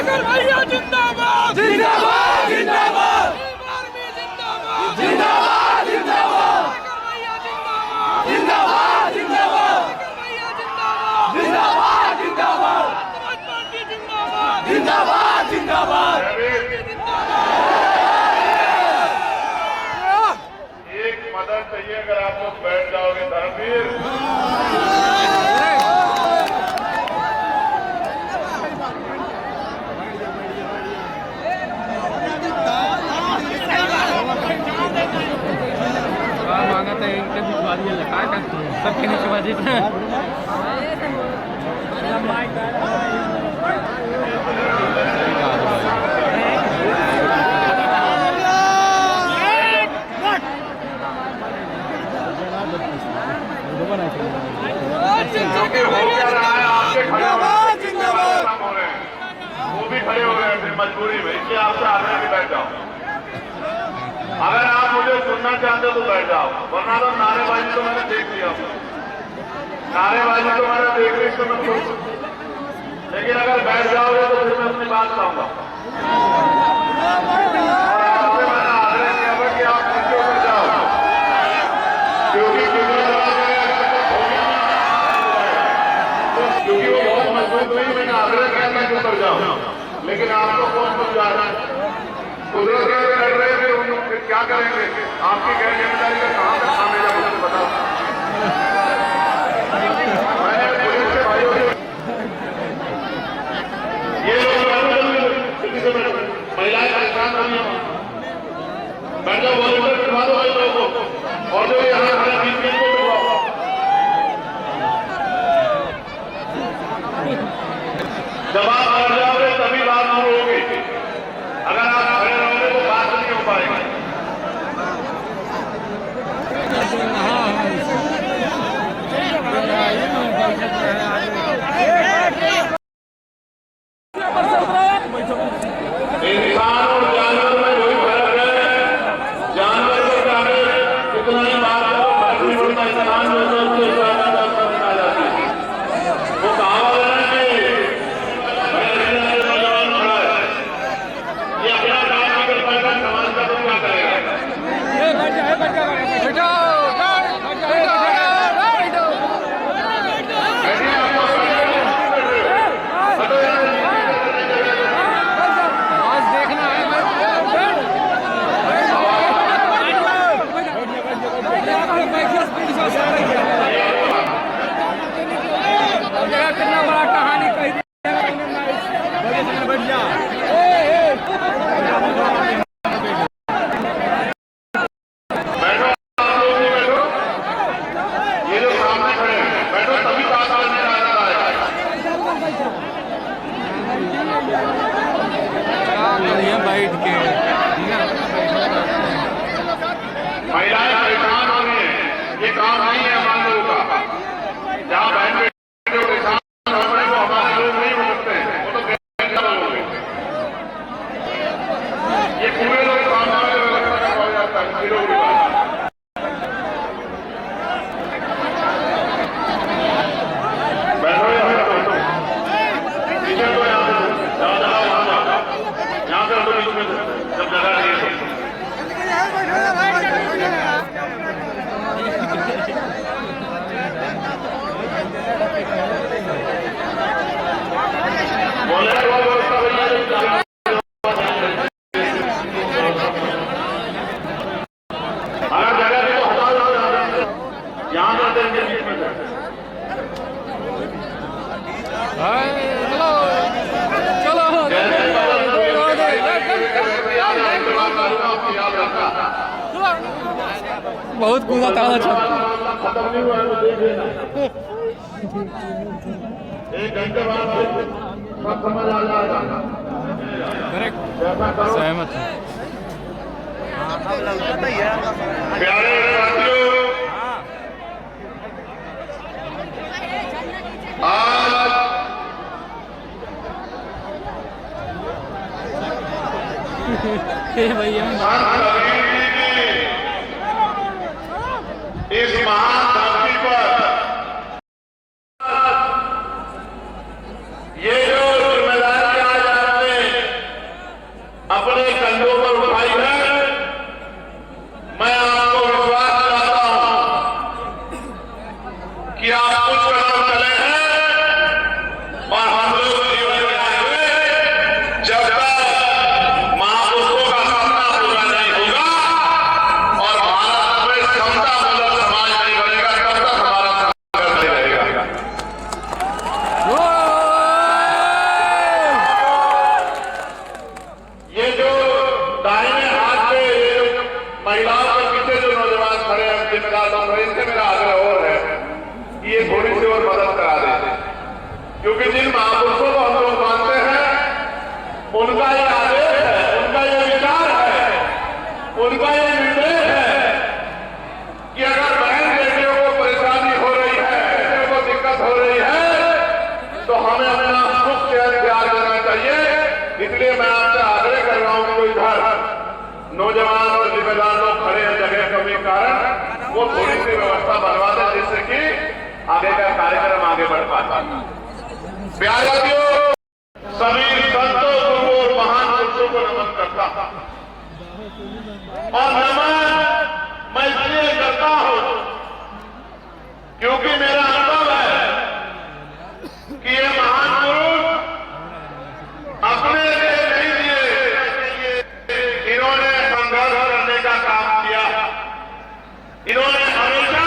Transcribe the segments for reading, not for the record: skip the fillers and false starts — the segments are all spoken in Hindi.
सागर भैया जिंदाबाद जिंदाबाद जिंदाबाद आर्मी जिंदाबाद जिंदाबाद जिंदाबाद सागर भैया जिंदाबाद जिंदाबाद जिंदाबाद सागर भैया जिंदाबाद जिंदाबाद जिंदाबाद समाज पार्टी जिंदाबाद जिंदाबाद जिंदाबाद। एक मदद चाहिए, अगर आप लोग बैठ जाओगे धर्मवीर। मांगा था इनके भिजवा दिया लगा का सबके नीचे बाजी वो भी खड़े हो गए थे मजबूरी में, इसलिए आपसे आग्रह भी बैठ जाओ। अगर आप मुझे सुनना चाहते हो तो बैठ जाओ, वरना तो नारेबाजी तो मैंने देख लिया, नारेबाजी तो मैंने देख ली, तो मैं लेकिन अगर बैठ जाओगे तो फिर मैं अपनी बात कहूंगा। और आपसे मैंने आग्रह किया था कि आप नीचे उतर जाओ, क्योंकि वो बहुत मजबूत नहीं, मैंने आग्रह किया था कि उतर जाओ, लेकिन आपको कौन समझा रहा है? कुदरत कर रहे थे, उन लोग फिर क्या करेंगे? आपकी गैर जिम्मेदारी का कहां तक खामियाजा मुझे बताओ। मैंने पुलिस के भाइयों से ये लोग महिलाएं परेशान हो रही हैं, बैठ जाओ, वॉलंटियर करवा दो भाई लोगों को, और जो यहाँ हमारे बीच में को करवाओ। जब आप बैठ जाओगे तभी बात शुरू होगी, अगर आप खड़े रहोगे तो बात नहीं हो पाएगी। इंसान और जानवर में वही फर्क है, जानवर को चाहे कितना ही बात करो, फर्क नहीं पड़ता, इंसान में तो उसके ज्यादा समझ आ जाती है। वो कहावत है कि नौजवान खड़ा है, ये अपना काम नहीं कर पाएगा, समाज का तो क्या करेगा? कितना बड़ा कहानी कही ये जो सामने खड़े हैं, बैठो, तभी बात करने आएगा। बैठ के महिलाएं परेशान हो रही हैं, ये काम नहीं है हमारे लोगों का। जहाँ बहन बेटे जो परेशान हो रहे हैं, वो हमारे लोग नहीं हो सकते, वो तो गैर लोग होंगे। ये पूरे लोग सामने में व्यवस्था करवा जाता है, लोगों की बात। बैठो यहाँ बैठो, नीचे तो यहाँ पे जहाँ जगह वहाँ जाओ, यहाँ से तो बीच में जब जगह नहीं है बोले व्यवस्था भैया, अगर जगह नहीं तो हटा जाओ, यहाँ से देंगे बीच में से। बहुत कूदा ताला खत्म नहीं हुआ है तो देख लेना, एक घंटे बाद सब समझ आ जाएगा। सहमत है। प्यारे साथियों, आज भैया इस महान धरती पर ये जो जिम्मेदारी आज आपने क्योंकि जिन महापुरुषों को हम लोग मानते हैं उनका ये आदेश है, उनका ये विचार है, उनका ये निर्देश है कि अगर बहन बेटियों को परेशानी हो रही है, बेटियों को दिक्कत हो रही है, तो हमें अपना सुख चैन ख्याल देना चाहिए। इसलिए मैं आपसे आग्रह कर रहा हूं कि कोई इधर नौजवान और जिम्मेदार लोग खड़े हैं जगह कमी के कारण, वो थोड़ी सी व्यवस्था बनवा दें जिससे कि आगे का कार्यक्रम आगे बढ़ पाता। प्यारे साथियों, सभी संतों, गुरुओं और महान पुरुषों को नमन करता था और नमन मैं इसलिए करता हूं क्योंकि मेरा अनुभव है कि ये महान पुरुष अपने लिए नहीं दिए, इन्होंने संघर्ष करने का काम किया। इन्होंने हमेशा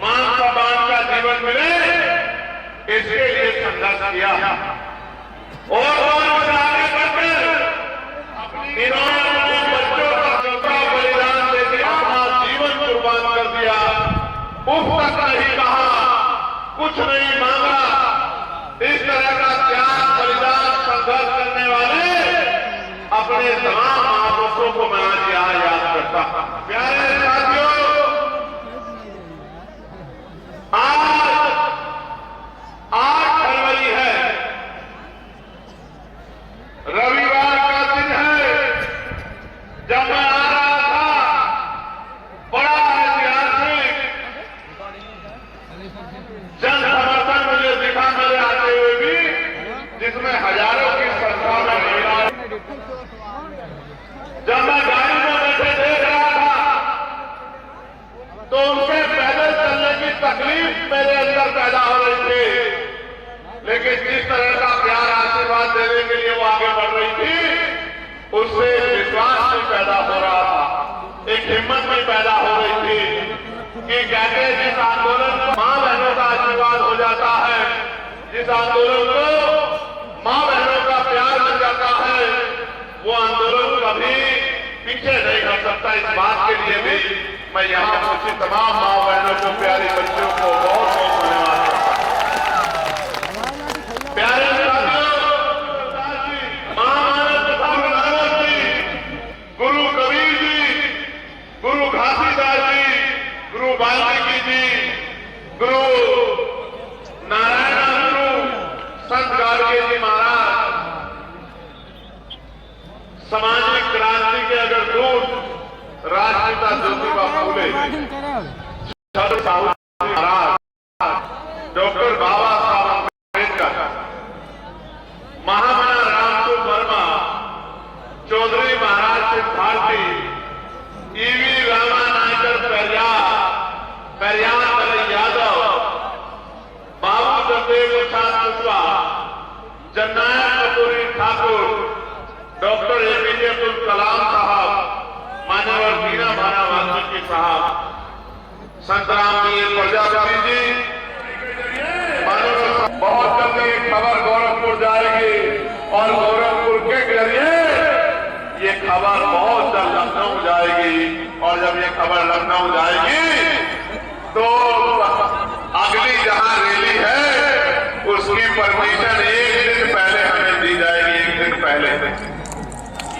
मान सम्मान का जीवन मिले इसके लिए संघर्ष किया और आगे बढ़कर इन्होंने अपने बच्चों का बलिदान देकर अपना जीवन कुर्बान कर दिया। उफ तक नहीं कहा, कुछ नहीं मांगा। इस तरह का त्याग, बलिदान, संघर्ष करने वाले अपने तमाम महापुरुषों को मैं आज यहाँ याद करता। प्यारे साथियों, आज 8 फरवरी है, रविवार का दिन है। जब मैं आ रहा था, बड़ा ऐतिहासिक जन समर्थन मुझे दिखा मेरे आते हुए भी, जिसमें हजारों की संख्या में महिलाएं। जब मैं गाड़ी में बैठे देख रहा था तो उनके पैदल चलने की तकलीफ मेरे अंदर पैदा हो रही थी, लेकिन जिस तरह का प्यार आशीर्वाद देने के लिए वो आगे बढ़ रही थी, उससे विश्वास भी पैदा हो रहा था, एक हिम्मत भी पैदा हो रही थी कि कहते जिस आंदोलन को मां बहनों का आशीर्वाद हो जाता है, जिस आंदोलन को मां बहनों का प्यार मिल जाता है, वो आंदोलन कभी पीछे नहीं हट सकता। इस बात के लिए भी मैं यहाँ पहुंची तमाम मां बहनों को, प्यारी बच्चियों को बहुत बहुत धन्यवाद करता हूं। प्यारे साथियों, महामानव प्रताप नानक जी, गुरु कबीर जी, गुरु घासीदास जी, गुरु वाल्मीकि जी, गुरु नारायण गुरु संत गाडगे जी महाराज, सामाजिक क्रांति के अगर दूत राजपिता ज्योतिबा फूले, छत्र साहू महाराज, डॉक्टर बाबा साहब अम्बेडकर, महामना रामसूर वर्मा, चौधरी महाराज सिंह भारती, ईवी रामा नायकर पेरियार मलई यादव, बाबू जगदेव प्रसाद कुशवाहा, जननायक कपूरी ठाकुर, डॉक्टर एपीजे अब्दुल कलाम साहब, मान्यवर मीरा भाना वाल्मीकि साहब, संतराम जी प्रजापति जी, बहुत जल्दी एक खबर गोरखपुर जाएगी और गोरखपुर के जरिए ये खबर बहुत जल्द लखनऊ जाएगी और जब ये खबर लखनऊ जाएगी तो अगली जहां रैली है उसकी परमिशन 1 दिन पहले हमें दी जाएगी, 1 दिन पहले।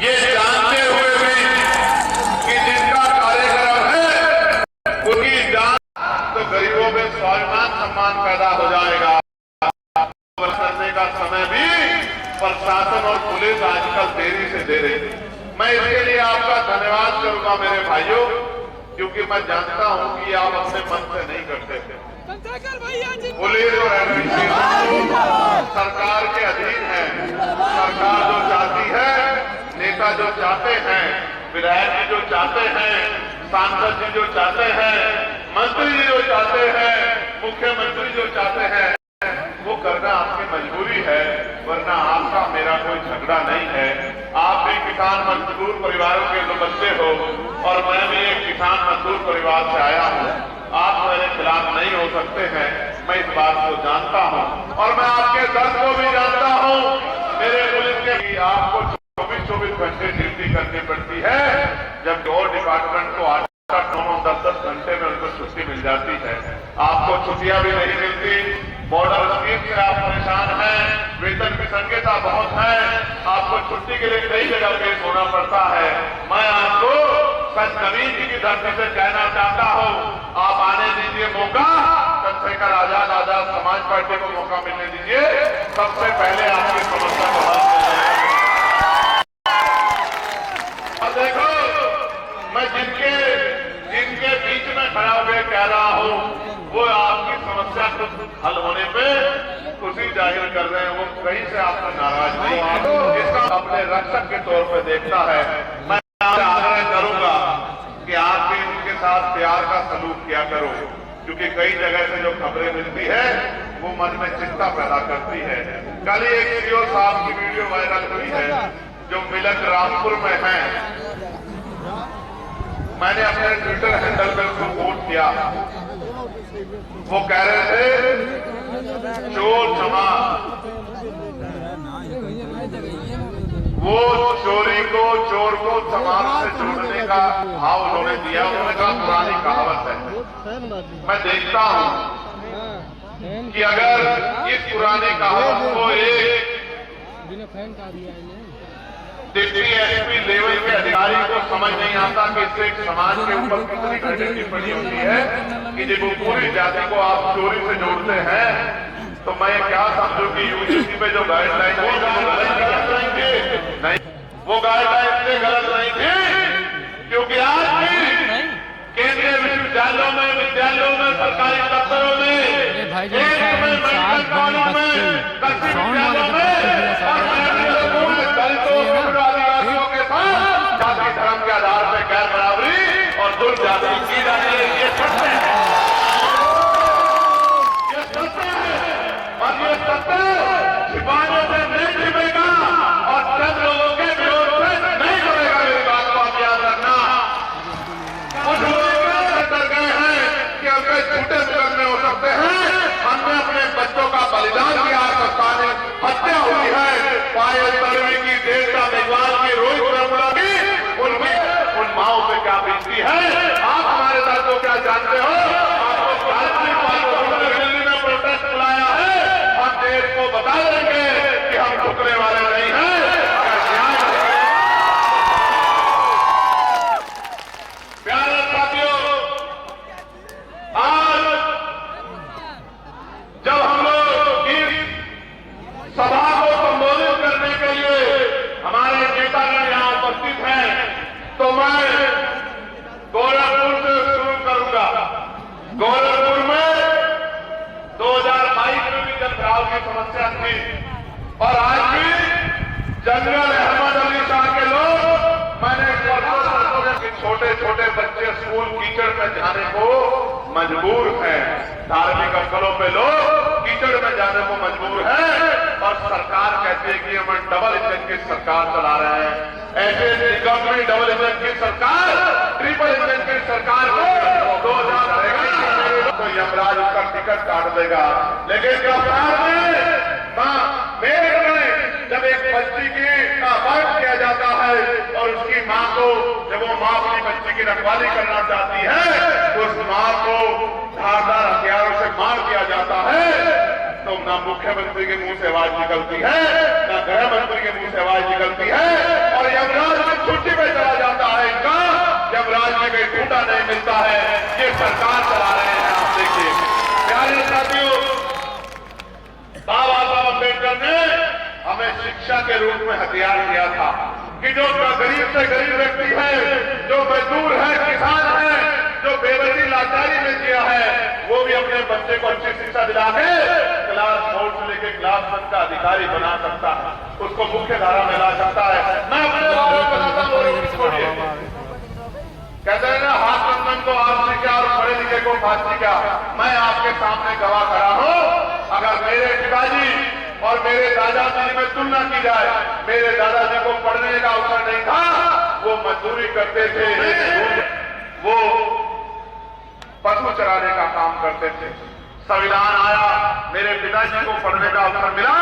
ये जानते हुए भी कि जिसका कार्यक्रम है उनकी जान, तो गरीबों में स्वाभिमान सम्मान पैदा हो जाएगा। करने का समय भी प्रशासन और पुलिस आजकल देरी से दे रही है। मैं इसके लिए आपका धन्यवाद करूंगा मेरे भाइयों, क्योंकि मैं जानता हूं कि आप अपने मन से नहीं करते थे। पुलिस और एडमिनिस्ट्रेशन सरकार के अधीन है। सरकार जो चाहती है, नेता जो चाहते हैं, विधायक जी जो चाहते हैं, सांसद जी जो चाहते हैं, मंत्री जी जो चाहते हैं, मुख्यमंत्री जो चाहते हैं, वो करना आपकी मजबूरी है, वरना आपका मेरा कोई झगड़ा नहीं है। आप भी किसान मजदूर परिवारों के जो बच्चे हो और मैं भी एक किसान मजदूर परिवार से आया हूँ। आप मेरे खिलाफ नहीं हो सकते हैं, मैं इस बात को जानता हूँ और मैं आपके दर्द को भी जानता हूँ। मेरे पुलिस के आपको 24 घंटे ड्यूटी करनी पड़ती है, जबकि और डिपार्टमेंट को 8-8, 9-10 घंटे में उनको छुट्टी मिल जाती है। आपको छुट्टियां भी नहीं मिलती, बॉर्डर स्कीम से आप परेशान हैं, वेतन की संकेता बहुत है, आपको छुट्टी के लिए कई जगह पेश होना पड़ता है। मैं आपको संत नवीन जी की धरती से कहना चाहता हूं, आप आने दीजिए मौका, चंद्रशेखर आजाद समाज पार्टी को मौका मिलने दीजिए, सबसे पहले आपकी समस्या को हल करें। और देखो, मैं जिनके बीच में खड़ा हुए कह रहा हूं, वो आपकी समस्या को हल होने पे खुशी जाहिर कर रहे हैं, वो कहीं से आपसे नाराज नहीं है, इसका अपने रक्षक के तौर पे देखता है। मैं आपसे आग्रह करूंगा कि आप भी उनके साथ प्यार का सलूक किया करो, क्योंकि कई जगह से जो खबरें मिलती है वो मन में चिंता पैदा करती है। कल ही एक सीओ साहब की वीडियो वायरल हुई है जो मिलक रामपुर में है, मैंने अपने ट्विटर हैंडल पर उसको कोट किया। वो कह रहे थे चोर समाज, वो चोर को समाज से जोड़ने का भाव उन्होंने दिया। उन्होंने कहा पुरानी कहावत है, मैं देखता हूं कि अगर इस पुरानी कहावत को एक डिप्टी एसपी लेवल के अधिकारी को समझ नहीं आता कि इससे एक समाज के ऊपर कितनी घटिया टिप्पणी होती है कि जब वो पूरी जाति को आप चोरी से जोड़ते हैं, तो मैं क्या समझूं कि यूजीसी में जो गाइडलाइन है वो गलत नहीं, वो गाइडलाइन इसलिए गलत नहीं थी क्योंकि आज भी केंद्रीय विश्वविद्यालयों में सरकारी दफ्तरों में, मेडिकल कॉलेज में, कृषि विद्यालयों में आदिवासियों के साथ जाति धर्म के आधार पर गैर बराबरी और दुर्जाति की जा रही है। ये सत्य है, ये सत्य है, और ये सत्य छिपाने से नहीं छिपेगा और सब लोगों के विरोध से नहीं करेगा। मेरी बात को आप याद रखना। कुछ लोग डर गए हैं कि हमने झूठे मुकदमे हो सकते हैं, हमने अपने बच्चों का बलिदान किया, हत्या हुई है, पायल तलवी की, देवता मेघवाल की, रोहित ब्रह्मणा की, उन माओं पे क्या बीतती है। आप हमारे साथ को क्या जानते हो? आपको दिल्ली में प्रोटेस्ट बुलाया है, हम देश को बता देंगे कि हम झुकने वाले नहीं हैं। प्यारे साथियों, आज जब हम लोग इस सभा को संबोधित करने के लिए हमारे नेतागण यहां उपस्थित हैं, तो मैं गोरखपुर से शुरू करूंगा। गोरखपुर में 2022 में भी जनघराव की समस्या थी और आज भी जनरल अहमद अली शाह के लोग, मैंने छोटे छोटे बच्चे स्कूल कीचड़ में जाने को मजबूर हैं, धार्मिक स्थलों पे लोग कीचड़ में जाने को मजबूर हैं और सरकार कहती है कि हम डबल इंजन की सरकार चला रहे हैं। ऐसे निगम में डबल इंजन की सरकार, ट्रिपल इंजन की सरकार को 2000 रहेगा तो यमराज उसका टिकट काट देगा। लेकिन जब एक बच्ची की अपहरण किया जाता है और उसकी मां को, जब वो मां अपनी बच्ची की रखवाली करना चाहती है, तो उस मां को धारदार हथियारों से मार दिया जाता है, तो ना मुख्यमंत्री के मुंह से आवाज निकलती है, ना गृह मंत्री के मुंह से आवाज निकलती है और यमराज में छुट्टी में चला जाता है इनका। यमराज में कोई टूटा नहीं मिलता है, ये सरकार चला रहे हैं। आप देखिए प्यारे साथियों, बाबा साहब अम्बेडकर ने हमें शिक्षा के रूप में हथियार दिया था कि जो गरीब से गरीब व्यक्ति है, जो मजदूर है, किसान है, जो बेबसी लाचारी में जिया है, वो भी अपने बच्चे को अच्छी शिक्षा दिला के क्लास 4 से लेकर क्लास 1 का अधिकारी बना सकता है, उसको मुख्य धारा में ला सकता है। मैं अपने कहते हैं ना, हाथ बंधन को आपसी क्या और पढ़े लिखे को फांसी क्या। मैं आपके सामने गवाह खड़ा हूं। अगर मेरे पिताजी और मेरे दादाजी में तुलना की जाए, मेरे दादाजी को पढ़ने का अवसर नहीं था, वो मजदूरी करते थे, वो पशु चराने का काम करते थे। संविधान आया, मेरे पिताजी को पढ़ने का अवसर मिला,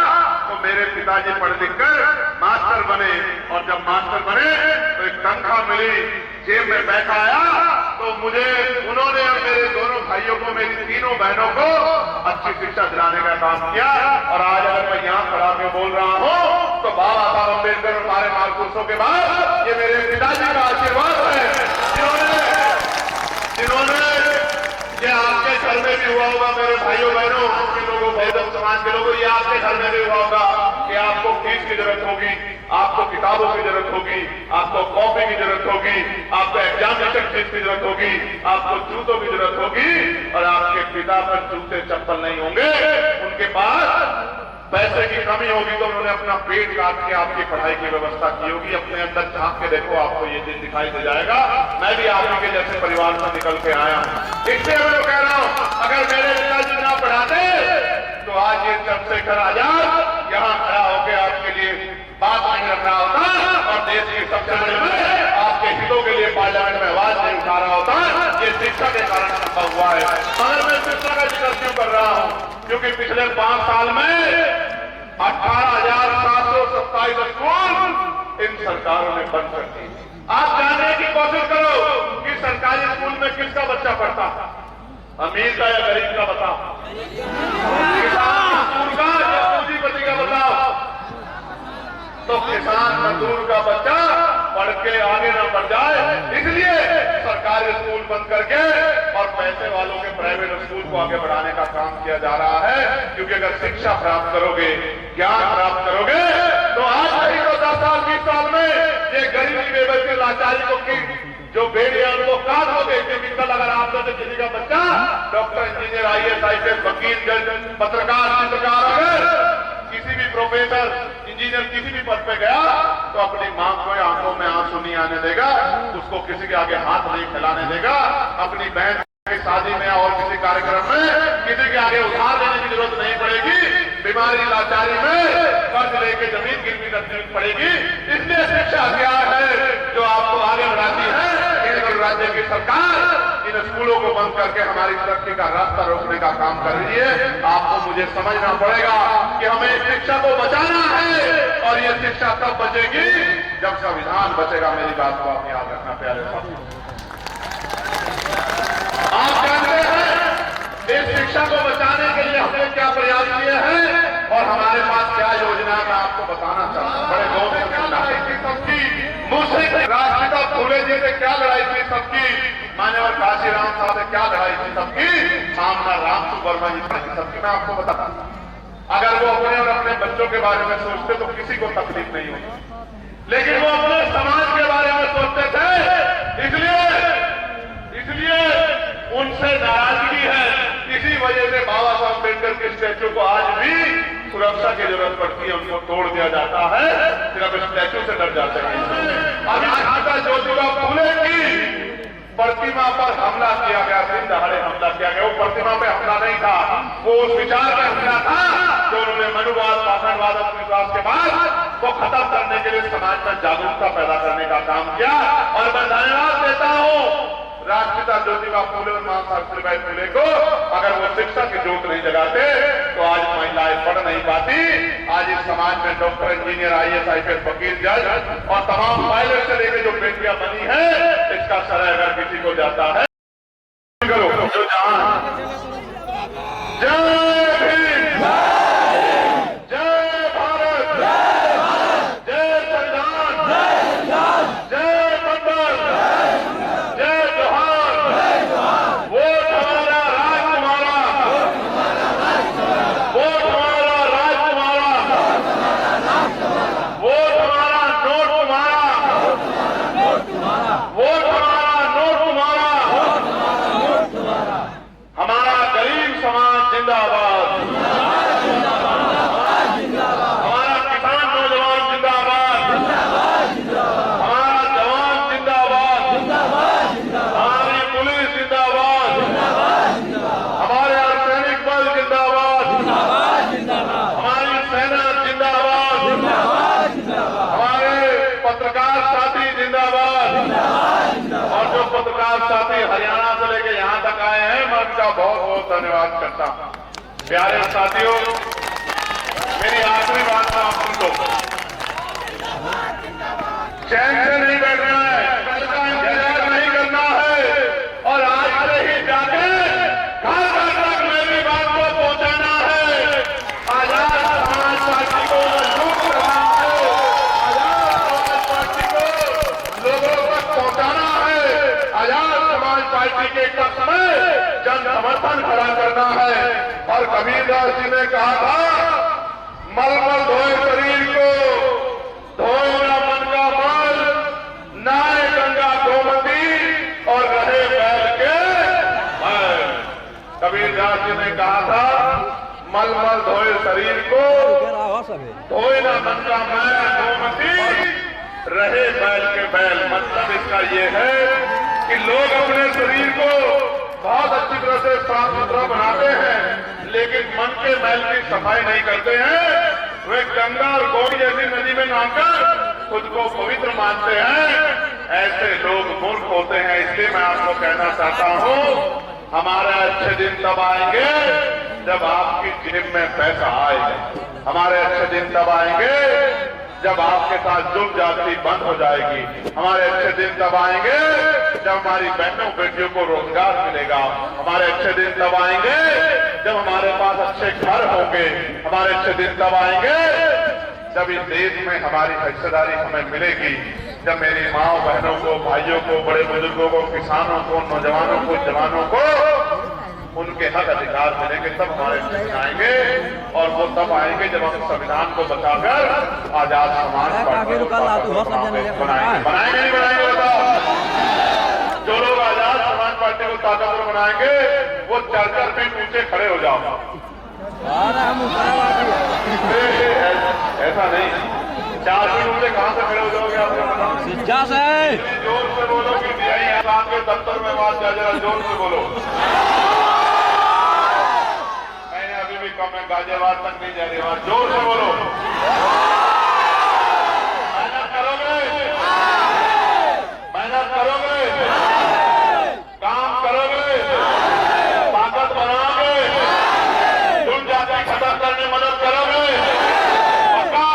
तो मेरे पिताजी पढ़ लिख कर मास्टर बने और जब मास्टर बने तो एक तनख्वाह मिली, जेब में पैसा आया तो मुझे उन्होंने और मेरे दोनों भाइयों को, मेरी तीनों बहनों को अच्छी शिक्षा दिलाने का काम किया। और आज अगर मैं यहाँ खड़ा के बोल रहा हूँ तो बाबा साहब अम्बेडकर और हमारे महापुरुषों के बाद ये मेरे पिताजी का आशीर्वाद है, जिन्होंने ये आपके घर में भी हुआ होगा मेरे भाइयों बहनों के लोगों, बहुजन समाज के लोगों, ये आपके घर में भी हुआ होगा कि आपको फीस की जरूरत होगी, आपको किताबों की जरूरत होगी, आपको कॉपी की जरूरत होगी, आपको एग्जामिनेशन फीस की जरूरत होगी, आपको जूतों की जरूरत होगी। और आपके पिता पर जूते चप्पल नहीं होंगे, उनके पास पैसे की कमी होगी तो उन्होंने अपना पेट काट के आपकी पढ़ाई की व्यवस्था की होगी। अपने अंदर झांक के देखो, आपको ये चीज दिखाई दे जाएगा। मैं भी आप ही के जैसे परिवार से निकल के आया हूं, इसलिए मैं कह रहा हूं अगर मेरे पिताजी ना पढ़ाते तो आज ये चंद्रशेखर आजाद यहाँ खड़ा होकर आपके लिए बात नहीं रख रहा होता और देश के सबसे बड़े बड़े आपके हितों के लिए पार्लियामेंट में आवाज नहीं उठा रहा होता। ये शिक्षा के कारण संभव हुआ है। मगर मैं शिक्षा का जिक्र क्यों कर रहा हूं? क्योंकि पिछले 5 साल में 18,727 स्कूल इन सरकारों ने बंद कर दिए। आप जानने की कोशिश करो कि सरकारी स्कूल में किसका बच्चा पढ़ता, अमीर का या गरीब का बताओ, किसान मजदूर का या पूंजीपति का बताओ। तो किसान मजदूर का बच्चा पढ़ के आगे ना बढ़ जाए, इसलिए सरकारी स्कूल बंद करके और पैसे वालों के प्राइवेट स्कूल को आगे बढ़ाने का काम किया जा रहा है। क्योंकि अगर शिक्षा प्राप्त करोगे, ज्ञान प्राप्त करोगे तो आज नहीं तो 10 साल 20 साल में ये गरीबी, बेबसी, लाचारी को की जो बेड़ियां उनको काट होगे। क्योंकि कल अगर आप लोग किसी का बच्चा डॉक्टर, इंजीनियर, IAS, IPS, वकील, जज, पत्रकार, चित्रकार, अगर किसी भी प्रोफेसर, इंजीनियर किसी भी पद पे गया तो अपनी मां को आंखों में आंसू नहीं आने देगा, उसको किसी के आगे हाथ नहीं फैलाने देगा, अपनी बहन की शादी में और किसी कार्यक्रम में किसी के आगे उधार देने की जरूरत नहीं पड़ेगी, बीमारी, लाचारी में कर्ज लेके जमीन गिरवी रखनी पड़ेगी। इसलिए शिक्षा क्या है जो आपको आगे बढ़ाती है। केंद्र राज्य की सरकार इन स्कूलों को बंद करके हमारी तरक्की का रास्ता रोकने का काम कर रही है। आपको मुझे समझना पड़ेगा कि हमें शिक्षा को बचाना है और ये शिक्षा तब बचेगी जब संविधान बचेगा। मेरी बात को आप याद रखना प्यारे साथियों। आप जानते हैं इस शिक्षा को बचाने के लिए हमने क्या प्रयास किए हैं और हमारे पास क्या योजना मैं आपको बताना चाहता हूं। बड़े गौर से सुनना है। सबकी मुझसे राष्ट्रपिता फूले जी से क्या लड़ाई थी सबकी, मान्यवर काशीराम साहब से क्या लड़ाई थी सबकी, सामना राम सुवर्मा जी से सबकी। मैं आपको बताता हूं, अगर वो अपने और अपने बच्चों के बारे में सोचते तो किसी को तकलीफ नहीं होती, लेकिन वो अपने समाज के बारे में सोचते थे। इसलिए उनसे नाराजगी है। इसी वजह से बाबा साहब अम्बेडकर के स्टैच्यू को आज भी सुरक्षा की जरूरत पड़ती है, उनको तोड़ दिया जाता है, सिर्फ स्टैच्यू से डर जाते हैं। अभी माता ज्योतिबा फूले की प्रतिमा पर हमला किया गया, दिन दहाड़े हमला किया गया। वो प्रतिमा पे हमला नहीं था, वो उस विचार पे हमला था जो उन्होंने मनुवाद, पाखंडवाद, विश्वास के बाद वो खत्म करने के लिए समाज में जागरूकता पैदा करने का काम किया। और मैं धन्यवाद देता हूँ राष्ट्रपिता ज्योतिबा फूले और मां सावित्रीबाई फूले को। अगर वो शिक्षा की जोत नहीं जगाते तो आज महिलाएं पढ़ नहीं पाती। आज इस समाज में डॉक्टर, इंजीनियर, IAS, IPS, वकील, जज और तमाम पायलट से लेकर जो बेटियां बनी है, इसका श्रेय अगर किसी को जाता है करो जो जहां जय भीम, जय भारत, जय संविधान, जय बंदर, जय जोहार, वोट हमारा राज तुम्हारा, वोट हमारा राज तुम्हारा, वोट हमारा नोट तुम्हारा, वोट हमारा नोट तुम्हारा, हमारा गरीब समाज जिंदाबाद, हमारा किसान नौजवान जिंदाबाद, हमारा जवान जिंदाबाद, हमारी पुलिस जिंदाबाद, हमारे अर्धसैनिक बल जिंदाबाद, हमारी सेना जिंदाबाद, हमारे पत्रकार साथी जिंदाबाद। और जो पत्रकार साथी हरियाणा से लेके यहां तक आए हैं, मैं उनका बहुत बहुत धन्यवाद करता हूं। प्यारे साथियों, मेरी आखिरी बात में आप सुन लो, चैन से नहीं बैठना है, कल का इंतजार नहीं करना है। और कबीरदास जी ने कहा था, मलमल धोए शरीर को, धोए ना मन का मल, नहाए गंगा गोमती और रहे बैल के बैल। कबीरदास जी ने कहा था, मलमल धोए शरीर को, धोए ना मन का मैल गोमती, रहे बैल के बैल। मतलब इसका ये है कि लोग अपने शरीर को बहुत अच्छी तरह से साफ सुथरा बनाते हैं, लेकिन मन के मैल की सफाई नहीं करते हैं। वे गंगा और गोमती जैसी नदी में नहाकर खुद को पवित्र मानते हैं। ऐसे लोग मूर्ख होते हैं। इसलिए मैं आपको कहना चाहता हूं, हमारे अच्छे दिन तब आएंगे जब आपकी जेब में पैसा आएगा। हमारे अच्छे दिन तब आएंगे जब आपके साथ जुग जाति बंद हो जाएगी। हमारे अच्छे दिन तब आएंगे जब हमारी बहनों बेटियों को रोजगार मिलेगा। हमारे अच्छे दिन तब आएंगे जब हमारे पास अच्छे घर होंगे। हमारे अच्छे दिन तब आएंगे जब इस देश में हमारी हिस्सेदारी हमें मिलेगी। जब मेरी माँ बहनों को, भाइयों को, बड़े बुजुर्गों को, किसानों को, नौजवानों को, जवानों को उनके हक अधिकार मिलेंगे, तब हमारे दिन आएंगे। और वो तब आएंगे जब हम संविधान को बचाकर आजाद समाज बनाएंगे नहीं बनाएंगे बताओ। जो लोग आजाद समाज पार्टी को ताकतवर बनाएंगे वो 4-4 फीट ऊंचे खड़े हो जाओ। ऐसा नहीं, 4 फीट ऊंचे कहां से खड़े हो जाओगे आप? जोर से बोलो कि आपके दफ्तर में बात जा, जरा जोर से बोलो। मैंने अभी भी कम है, गाजियाबाद तक नहीं जा रही बात। जोर से बोलो। मेहनत करोगे, मेहनत करोगे, काम करोगे, ताकत बनाओगे, तुम जाति खत्म करने मदद करोगे। पक्का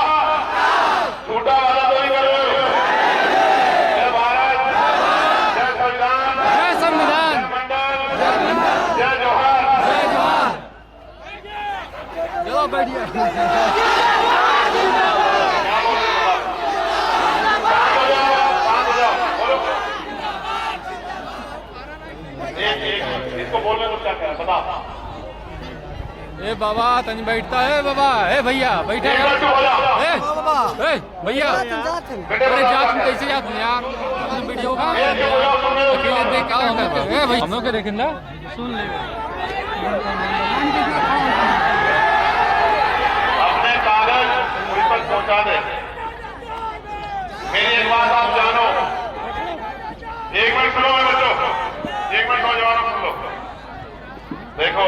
झूठा वाला तो नहीं करोगे। जय भारत, जय संविधान, जय संविधान, जय मंडल, जय जोहार। चलो बैठिए। इसको बोलने को क्या कह बता। ए बाबा तनी बैठता है बाबा। ए भैया बैठे एक बार क्यों बोला? ए भैया, अरे जात में कैसे जात में यार, वीडियो का अकेले देख क्या होगा। ए भाई हम लोग के देखें ना, सुन ले। अपने कागज उन पर पहुंचा दे। मेरी एक बात आप जानो, 1 मिनट सुनो मेरे बच्चों, 1 मिनट नौजवानों सुन लो। देखो,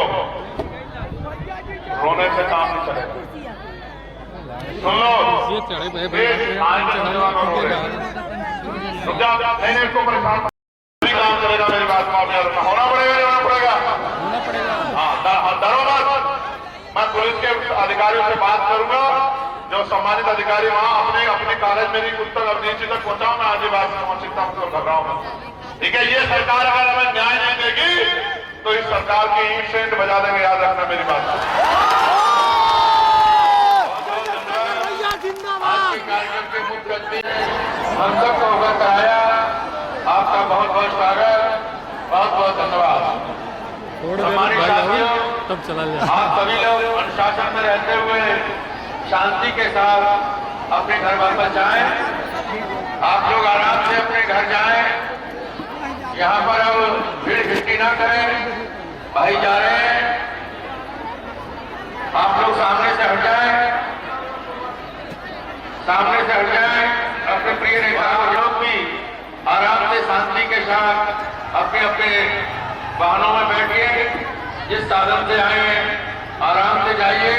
रोने से काम नहीं चलेगा। सुन लो, ये चढ़े आज के नौजवान और रो रहे हैं। रुक जाओ, नहीं नहीं, इसको परेशान नहीं काम चलेगा। मेरी बात को आप याद रखना, होना पड़ेगा, होना पड़ेगा। हाँ, डरो मत। मैं पुलिस के अधिकारियों से बात करूंगा, जो सम्मानित अधिकारी वहां अपने कागज मेरी पुस्तक अब नीचे तक पहुंचाऊं। मैं आज ही बात समझता हूं, तो घबराऊं मैं। ठीक है, ये सरकार अगर हमें न्याय नहीं देगी तो इस सरकार की ईंट सेंट बजा देंगे। याद रखना मेरी बात। आज के कार्यक्रम के मुख्य अतिथि हम सबको अवगत कराया। आपका बहुत बहुत स्वागत, बहुत बहुत धन्यवाद। हमारे साथियों, तब चला जाए। आप सभी लोग अनुशासन में रहते हुए शांति के साथ अपने घर वापस जाएं। आप लोग आराम से अपने घर जाएं। यहाँ पर अब भीड़ भिड़की ना करें। भाई जा रहे हैं, आप लोग सामने से हट जाएं, सामने से हट जाएं। अपने प्रिय नेताओं लोग भी आराम से शांति के साथ अपने अपने वाहनों में बैठिए। जिस साधन से आए हैं आराम से जाइए,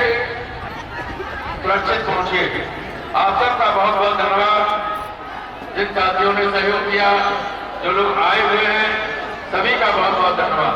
सुरक्षित पहुंचिए। आप सबका बहुत बहुत धन्यवाद। जिन साथियों ने सहयोग किया, जो लोग आए हुए हैं, सभी का बहुत बहुत धन्यवाद।